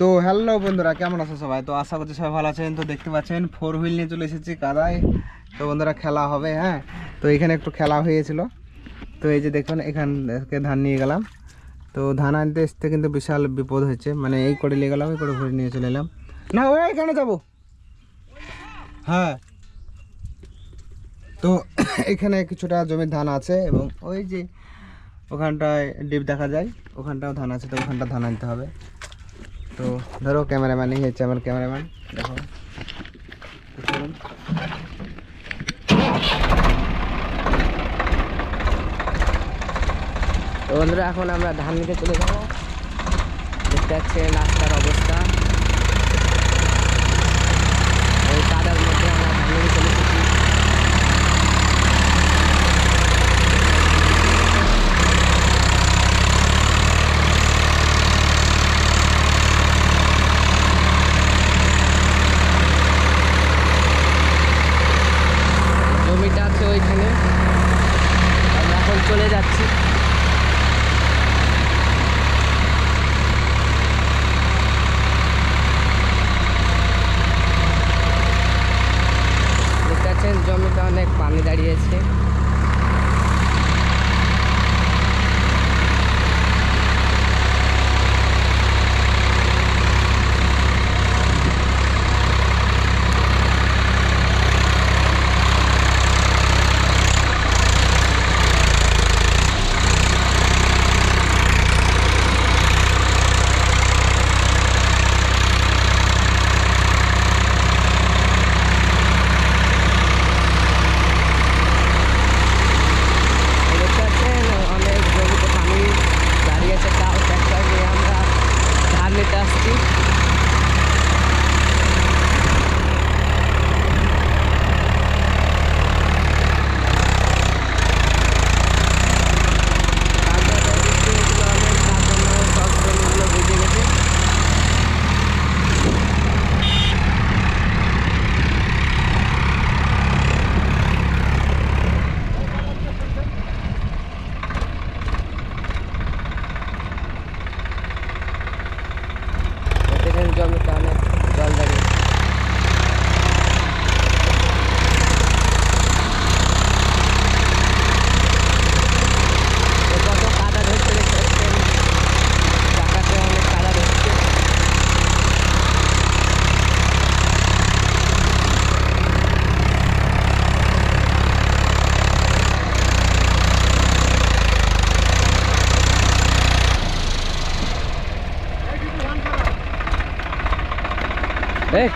তো হ্যালো বন্ধুরা, কেমন আছো সবাই? তো আশা করছি সবাই ভালো আছেন। তো দেখতে পাচ্ছেন 4 হুইল নিয়ে চলে এসেছি কাদায়। তো বন্ধুরা খেলা হবে, হ্যাঁ। তো এখানে একটু খেলা হয়েছিল। তো এই যে দেখুন, এখান থেকে ধান নিয়ে গেলাম। তো ধান আনতে আসতে কিন্তু বিশাল বিপদ হয়েছে, মানে এই করে নিয়ে গেলাম, এই করে ঘুরে নিয়ে চলে এলাম। না ওই এখানে যাবো, হ্যাঁ। তো এখানে কিছুটা জমির ধান আছে এবং ওই যে ওখানটায় ডিপ দেখা যায়, ওখানটাও ধান আছে। তো ওখানটা ধান আনতে হবে। তো ধরো ক্যামেরাম্যানই হচ্ছে আমার ক্যামেরাম্যান, দেখো। তো চলুন। তো বন্ধুরা এখন আমরা ধান নিতে চলে যাবো। দেখতে পাচ্ছেন রাস্তার অবস্থা, ওই কাদার মধ্যে আমরা ধান নিতে চলে এসেছি। জমিটা আছে ওইখানে, আমরা এখন চলে যাচ্ছি। দেখতে পাচ্ছেন জমিতে অনেক পানি দাঁড়িয়েছে। দেখতে পাচ্ছেন অনেক জমিতে পানি দাঁড়িয়েছে, তাও ট্র্যাক্টর নিয়ে আমরা ধান নিতে আসছি। কালকে বৃষ্টি হয়েছিল অনেক, তার জন্য সব জমিগুলো ভিজে গেছে। দেখেন জমিতে অনেক জল দাঁড়িয়ে। কত কাদা ধরছে দেখতে পাচ্ছেন, চাকাতে অনেক কাদা ধরছে। এই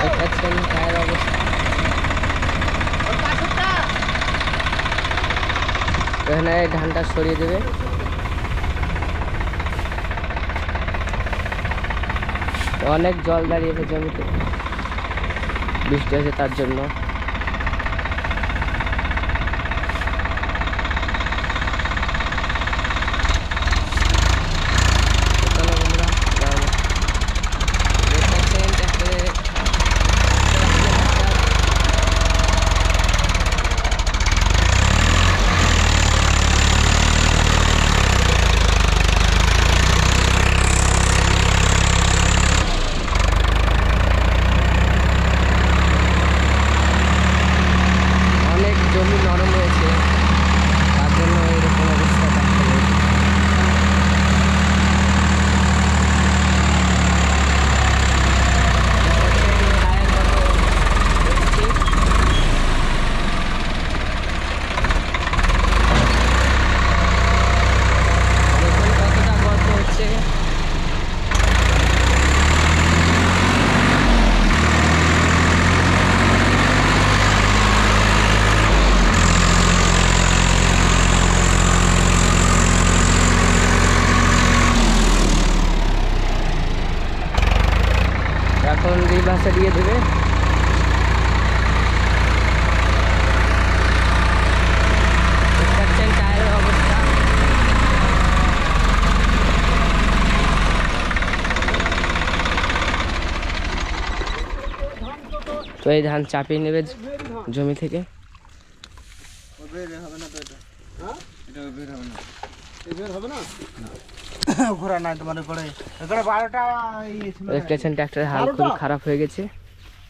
দেখতে পাচ্ছেন টায়ার অবস্থা। এখানে এই ধানটা সরিয়ে দেবে। অনেক জল দাঁড়িয়েছে জমিতে, বৃষ্টি হয়েছে তার জন্য। তো চলো বন্ধুরা, যাওয়া যাক। দেখতে পাচ্ছেন ট্রাক্টরে অনেক জমি নরম হয়েছে, তার জন্য এরকম অবস্থা দেখা যায়। টায়ার কত দেখছি। দেখুন কতটা গর্ত হচ্ছে। এখন রিভার্সে দিয়ে দেবে। দেখতে পাচ্ছেন টায়ারের অবস্থা। তো এই ধান চাপিয়ে নেবে জমি থেকে। বের হবে না, তো এটা হ্যাঁ, এটা বের হবে না। ঘোরা নাই তোমার করে এখানে 12টা ইয়ে ছিল দেখতে পাচ্ছেন ট্রাক্টরের হাল খুবই খারাপ হয়ে গেছে।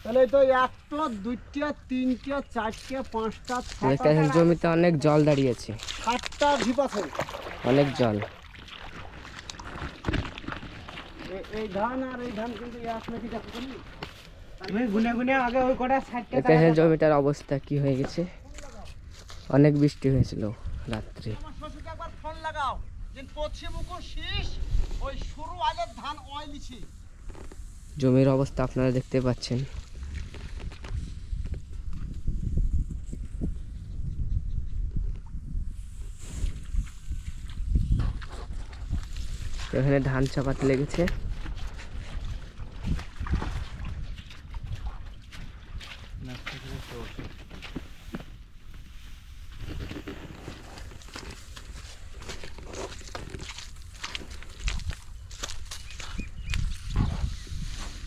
তাহলে তো একটা, দুইটা, তিনটা, চারটা, পাঁচটা, দেখতে পাচ্ছেন জমিতে অনেক জল দাঁড়িয়েছে, 7টা ঢিপ আছে। অনেক জল। এই ধান আর এই ধান কিন্তু এক নাকি দেখো তুমি। তুমি গুনে গুনে আগে ওই কটা 60টা দেখতে পাচ্ছেন জমিটার অবস্থা কি হয়ে গেছে, অনেক বৃষ্টি হয়েছিল রাত্রে। আমার শ্বশুরকে একবার ফোন লাগাও যে পশ্চিম মুখো শীষ ওই শুরু আগের ধান অয়েলিছি। জমির অবস্থা আপনারা দেখতে পাচ্ছেন। এখানে ধান চাপাতে লেগেছে।